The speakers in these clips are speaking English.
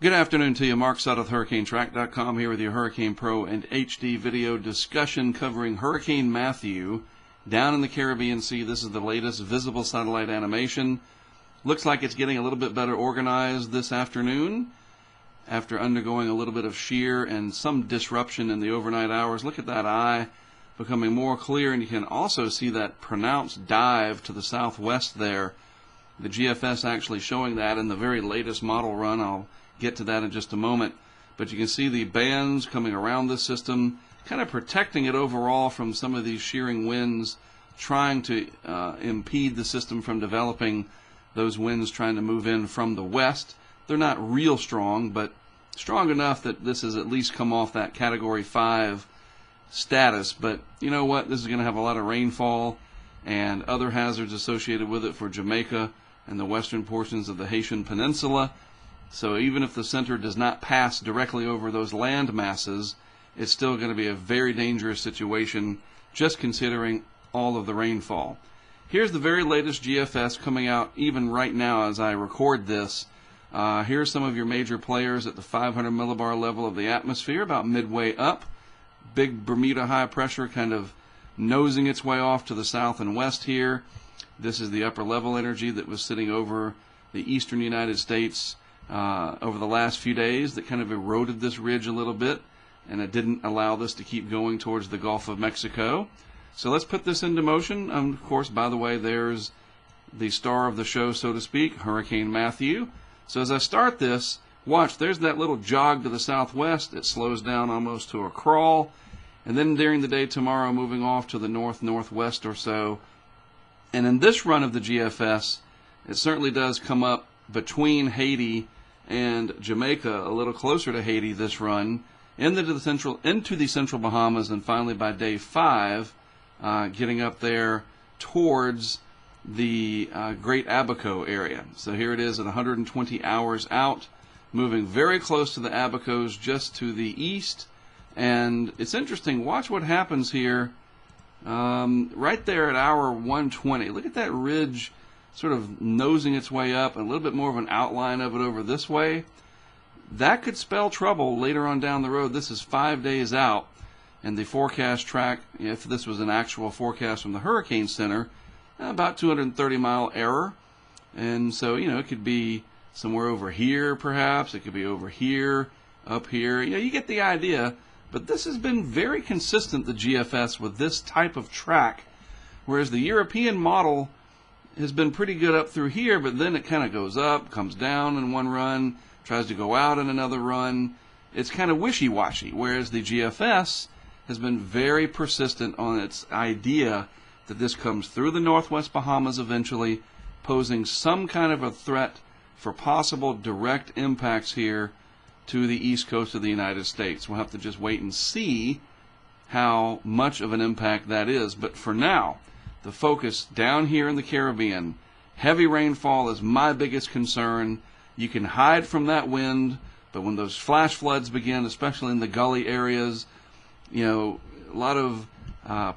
Good afternoon to you. Mark Sudduth, HurricaneTrack.com, here with your Hurricane Pro and HD video discussion covering Hurricane Matthew down in the Caribbean Sea. This is the latest visible satellite animation. Looks like it's getting a little bit better organized this afternoon after undergoing a little bit of shear and some disruption in the overnight hours. Look at that eye becoming more clear, and you can also see that pronounced dive to the southwest there. The GFS actually showing that in the very latest model run. I'll get to that in just a moment, but you can see the bands coming around this system, kind of protecting it overall from some of these shearing winds, trying to impede the system from developing. Those winds trying to move in from the west. They're not real strong, but strong enough that this has at least come off that Category 5 status. But you know what? This is going to have a lot of rainfall and other hazards associated with it for Jamaica and the western portions of the Haitian Peninsula. So even if the center does not pass directly over those land masses, it's still going to be a very dangerous situation, just considering all of the rainfall. Here's the very latest GFS coming out even right now as I record this. Here's some of your major players at the 500 millibar level of the atmosphere, about midway up. Big Bermuda high pressure kind of nosing its way off to the south and west here. This is the upper level energy that was sitting over the eastern United States over the last few days that kind of eroded this ridge a little bit, and it didn't allow this to keep going towards the Gulf of Mexico. So let's put this into motion. Of course, by the way, there's the star of the show, so to speak, Hurricane Matthew. So as I start this, watch, there's that little jog to the southwest. It slows down almost to a crawl. And then during the day tomorrow, moving off to the north-northwest or so. And in this run of the GFS, it certainly does come up between Haiti and Jamaica, a little closer to Haiti this run, into the central Bahamas, and finally by day 5, getting up there towards the Great Abaco area. So here it is at 120 hours out, moving very close to the Abacos, just to the east. And it's interesting, watch what happens here right there at hour 120. Look at that ridge sort of nosing its way up, and a little bit more of an outline of it over this way. That could spell trouble later on down the road. This is 5 days out, and the forecast track, if this was an actual forecast from the Hurricane Center, about 230-mile error. And so, you know, it could be somewhere over here, perhaps. It could be over here, up here. You know, you get the idea. But this has been very consistent, the GFS, with this type of track, whereas the European model has been pretty good up through here, but then it kind of goes up, comes down in one run, tries to go out in another run. It's kind of wishy-washy, whereas the GFS has been very persistent on its idea that this comes through the northwest Bahamas eventually, posing some kind of a threat for possible direct impacts here to the east coast of the United States. We'll have to just wait and see how much of an impact that is. But for now, the focus down here in the Caribbean, heavy rainfall is my biggest concern. You can hide from that wind, but when those flash floods begin, especially in the gully areas, you know, a lot of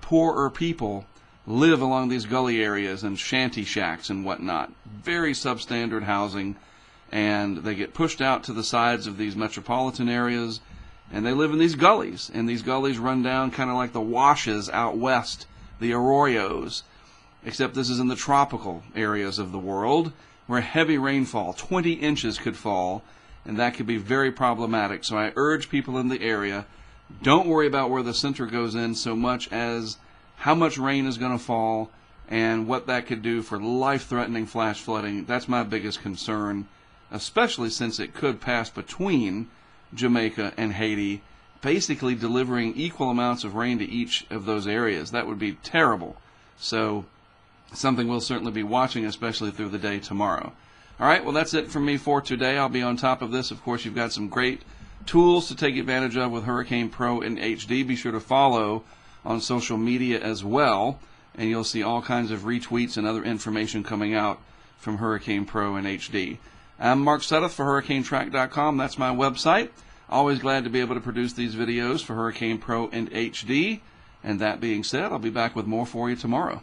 poorer people live along these gully areas and shanty shacks and whatnot. Very substandard housing, and they get pushed out to the sides of these metropolitan areas, and they live in these gullies, and these gullies run down kind of like the washes out west, the arroyos, except this is in the tropical areas of the world where heavy rainfall, 20 inches could fall, and that could be very problematic. So I urge people in the area, don't worry about where the center goes in so much as how much rain is going to fall and what that could do for life-threatening flash flooding. That's my biggest concern, especially since it could pass between Jamaica and Haiti, basically delivering equal amounts of rain to each of those areas. That would be terrible. So something we'll certainly be watching, especially through the day tomorrow. All right, well, that's it from me for today. I'll be on top of this. Of course, you've got some great tools to take advantage of with Hurricane Pro in HD. Be sure to follow on social media as well, and you'll see all kinds of retweets and other information coming out from Hurricane Pro in HD. I'm Mark Sudduth for HurricaneTrack.com. That's my website. Always glad to be able to produce these videos for Hurricane Pro in HD. And that being said, I'll be back with more for you tomorrow.